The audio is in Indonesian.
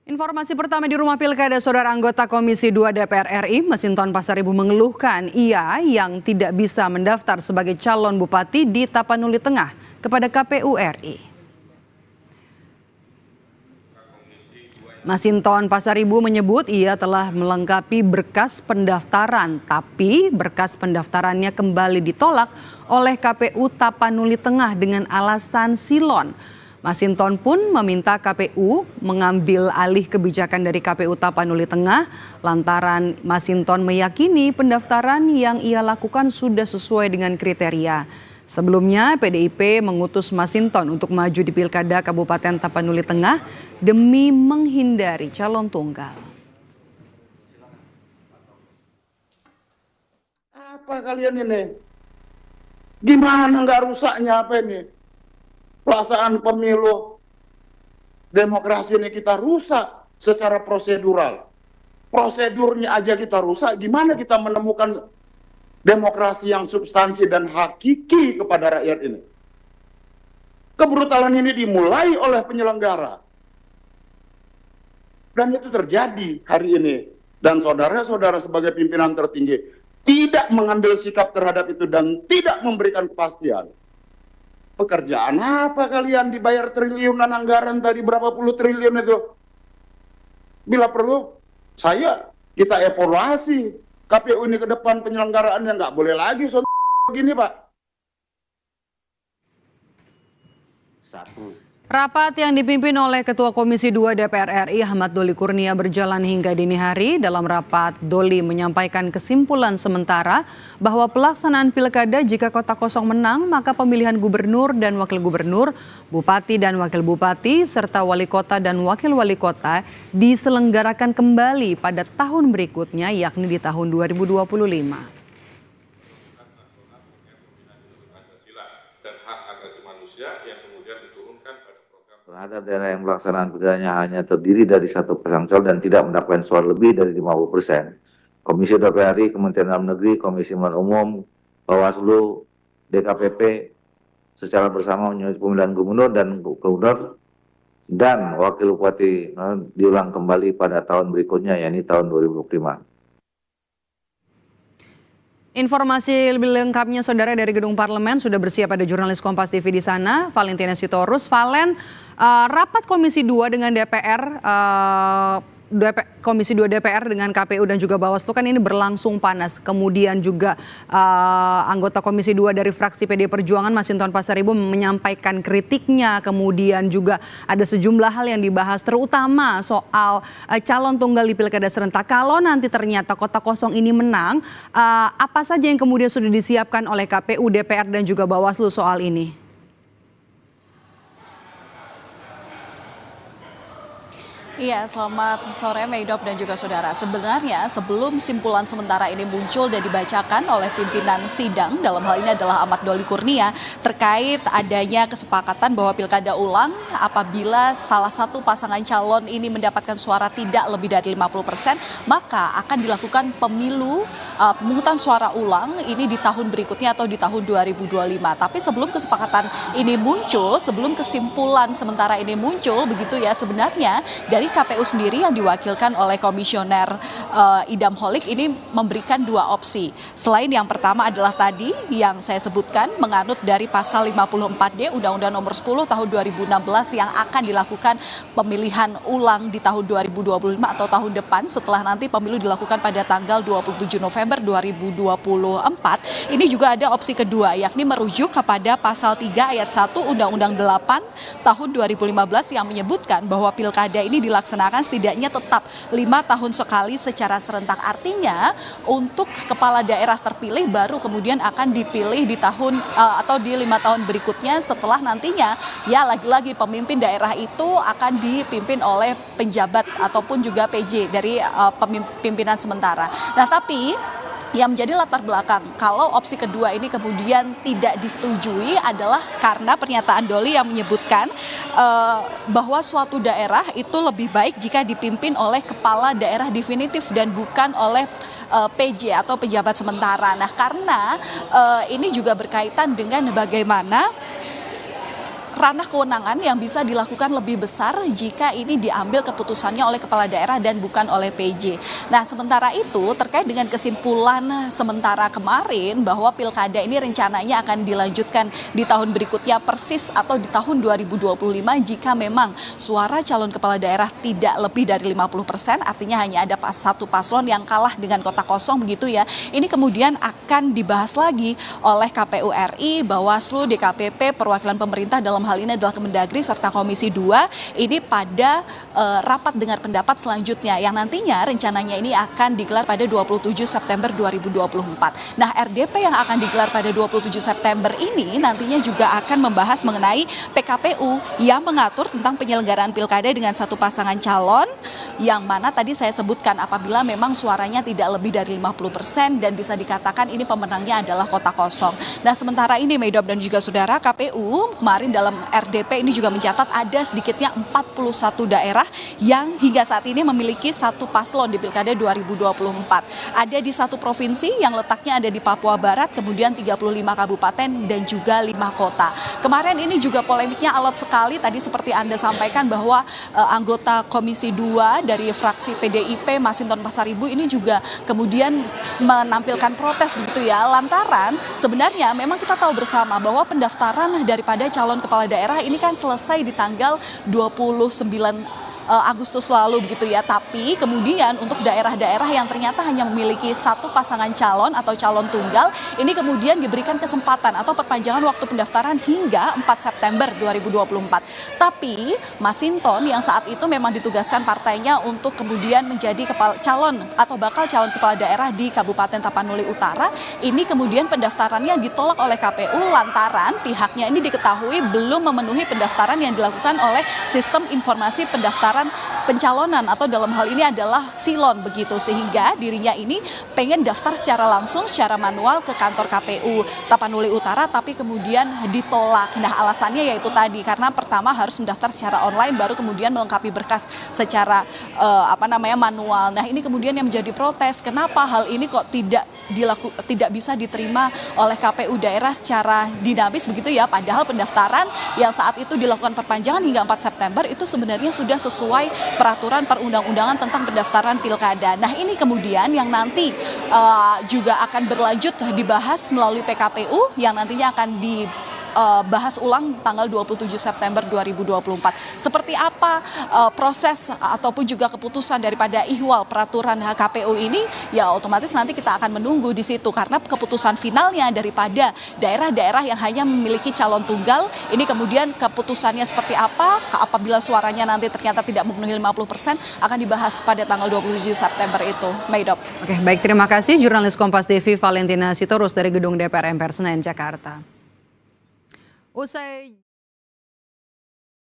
Informasi pertama di rumah pilkada, saudara anggota Komisi 2 DPR RI, Masinton Pasaribu mengeluhkan ia yang tidak bisa mendaftar sebagai calon bupati di Tapanuli Tengah kepada KPU RI. Masinton Pasaribu menyebut ia telah melengkapi berkas pendaftaran, tapi berkas pendaftarannya kembali ditolak oleh KPU Tapanuli Tengah dengan alasan silon. Masinton pun meminta KPU mengambil alih kebijakan dari KPU Tapanuli Tengah lantaran Masinton meyakini pendaftaran yang ia lakukan sudah sesuai dengan kriteria. Sebelumnya PDIP mengutus Masinton untuk maju di Pilkada Kabupaten Tapanuli Tengah demi menghindari calon tunggal. Apa kalian ini? Gimana nggak rusaknya apa ini? Pelaksanaan pemilu demokrasi ini kita rusak secara prosedural. Prosedurnya aja kita rusak, gimana kita menemukan demokrasi yang substansi dan hakiki kepada rakyat ini? Kebrutalan ini dimulai oleh penyelenggara. Dan itu terjadi hari ini. Dan saudara-saudara sebagai pimpinan tertinggi tidak mengambil sikap terhadap itu dan tidak memberikan kepastian. Pekerjaan apa kalian dibayar triliunan anggaran tadi, berapa puluh triliun itu? Bila perlu, kita evaluasi KPU ini ke depan penyelenggaraannya, nggak boleh lagi begini, Pak. Rapat yang dipimpin oleh Ketua Komisi 2 DPR RI Ahmad Doli Kurnia berjalan hingga dini hari. Dalam rapat, Doli menyampaikan kesimpulan sementara bahwa pelaksanaan pilkada jika kota kosong menang, maka pemilihan gubernur dan wakil gubernur, bupati dan wakil bupati, serta wali kota dan wakil wali kota diselenggarakan kembali pada tahun berikutnya, yakni di tahun 2025. Terhadap daerah yang pelaksanaan pilkadanya hanya terdiri dari satu pasang calon dan tidak mendapatkan suara lebih dari 50%. Komisi DPR RI, Kementerian Dalam Negeri, Komisi Pemilihan Umum, Bawaslu, DKPP secara bersama menyusun pemilihan gubernur dan wakil bupati diulang kembali pada tahun berikutnya, yakni tahun 2025. Informasi lebih lengkapnya saudara dari Gedung Parlemen sudah bersiap ada jurnalis Kompas TV di sana, Valentina Sitorus. Valen, rapat Komisi 2 dengan Komisi 2 DPR dengan KPU dan juga Bawaslu kan ini berlangsung panas. Kemudian juga anggota Komisi 2 dari fraksi PD Perjuangan Masinton Pasaribu menyampaikan kritiknya. Kemudian juga ada sejumlah hal yang dibahas terutama soal calon tunggal di Pilkada serentak. Kalau nanti ternyata kota kosong ini menang, apa saja yang kemudian sudah disiapkan oleh KPU, DPR dan juga Bawaslu soal ini? Iya, selamat sore Meidop dan juga saudara. Sebenarnya sebelum simpulan sementara ini muncul dan dibacakan oleh pimpinan sidang, dalam hal ini adalah Ahmad Doli Kurnia, terkait adanya kesepakatan bahwa pilkada ulang apabila salah satu pasangan calon ini mendapatkan suara tidak lebih dari 50%, maka akan dilakukan pemungutan suara ulang ini di tahun berikutnya atau di tahun 2025. Tapi sebelum kesepakatan ini muncul, sebelum kesimpulan sementara ini muncul, begitu ya, sebenarnya dari KPU sendiri yang diwakilkan oleh Komisioner Idam Holik ini memberikan dua opsi. Selain yang pertama adalah tadi yang saya sebutkan menganut dari pasal 54D Undang-Undang Nomor 10 Tahun 2016 yang akan dilakukan pemilihan ulang di tahun 2025 atau tahun depan setelah nanti pemilu dilakukan pada tanggal 27 November 2024. Ini juga ada opsi kedua, yakni merujuk kepada pasal 3 ayat 1 Undang-Undang 8 tahun 2015 yang menyebutkan bahwa pilkada ini dilaksanakan setidaknya tetap 5 tahun sekali secara serentak. Artinya untuk kepala daerah terpilih baru kemudian akan dipilih di tahun atau di 5 tahun berikutnya setelah nantinya ya lagi-lagi pemimpin daerah itu akan dipimpin oleh penjabat ataupun juga PJ dari pimpinan sementara. Nah, tapi yang menjadi latar belakang kalau opsi kedua ini kemudian tidak disetujui adalah karena pernyataan Doli yang menyebutkan bahwa suatu daerah itu lebih baik jika dipimpin oleh kepala daerah definitif dan bukan oleh PJ atau pejabat sementara. Nah, karena ini juga berkaitan dengan bagaimana ranah kewenangan yang bisa dilakukan lebih besar jika ini diambil keputusannya oleh kepala daerah dan bukan oleh PJ. Nah, sementara itu terkait dengan kesimpulan sementara kemarin bahwa pilkada ini rencananya akan dilanjutkan di tahun berikutnya persis atau di tahun 2025 jika memang suara calon kepala daerah tidak lebih dari 50%, artinya hanya ada satu paslon yang kalah dengan kota kosong begitu ya. Ini kemudian akan dibahas lagi oleh KPU RI, Bawaslu, DKPP, perwakilan pemerintah dalam hal ini adalah Kemendagri serta Komisi 2 ini pada rapat dengar pendapat selanjutnya yang nantinya rencananya ini akan digelar pada 27 September 2024. Nah, RDP yang akan digelar pada 27 September ini nantinya juga akan membahas mengenai PKPU yang mengatur tentang penyelenggaraan pilkada dengan satu pasangan calon yang mana tadi saya sebutkan apabila memang suaranya tidak lebih dari 50% dan bisa dikatakan ini pemenangnya adalah kota kosong. Nah, sementara ini Medop dan juga saudara, KPU kemarin dalam RDP ini juga mencatat ada sedikitnya 41 daerah yang hingga saat ini memiliki satu paslon di Pilkada 2024. Ada di satu provinsi yang letaknya ada di Papua Barat, kemudian 35 kabupaten dan juga 5 kota. Kemarin ini juga polemiknya alot sekali tadi seperti Anda sampaikan bahwa anggota Komisi 2 dari fraksi PDIP Masinton Pasaribu ini juga kemudian menampilkan protes begitu ya, lantaran sebenarnya memang kita tahu bersama bahwa pendaftaran daripada calon kepala daerah ini kan selesai di tanggal 29 Agustus lalu begitu ya, tapi kemudian untuk daerah-daerah yang ternyata hanya memiliki satu pasangan calon atau calon tunggal ini kemudian diberikan kesempatan atau perpanjangan waktu pendaftaran hingga 4 September 2024. Tapi Masinton yang saat itu memang ditugaskan partainya untuk kemudian menjadi calon atau bakal calon kepala daerah di Kabupaten Tapanuli Utara, ini kemudian pendaftarannya ditolak oleh KPU lantaran pihaknya ini diketahui belum memenuhi pendaftaran yang dilakukan oleh sistem informasi pendaftaran pencalonan atau dalam hal ini adalah silon begitu, sehingga dirinya ini pengen daftar secara langsung secara manual ke kantor KPU Tapanuli Utara tapi kemudian ditolak. Nah, alasannya yaitu tadi karena pertama harus mendaftar secara online baru kemudian melengkapi berkas secara manual. Nah, ini kemudian yang menjadi protes, kenapa hal ini kok tidak bisa diterima oleh KPU daerah secara dinamis begitu ya, padahal pendaftaran yang saat itu dilakukan perpanjangan hingga 4 September itu sebenarnya sudah sesuai peraturan perundang-undangan tentang pendaftaran pilkada. Nah, ini kemudian yang nanti juga akan berlanjut dibahas melalui PKPU yang nantinya akan dibahas ulang tanggal 27 September 2024. Seperti apa proses ataupun juga keputusan daripada ihwal peraturan KPU ini, ya otomatis nanti kita akan menunggu di situ karena keputusan finalnya daripada daerah-daerah yang hanya memiliki calon tunggal ini kemudian keputusannya seperti apa apabila suaranya nanti ternyata tidak memenuhi 50% akan dibahas pada tanggal 27 September itu. Medop. Oke, baik, terima kasih jurnalis Kompas TV Valentina Sitorus dari Gedung DPR MPR Senayan, Jakarta. Usai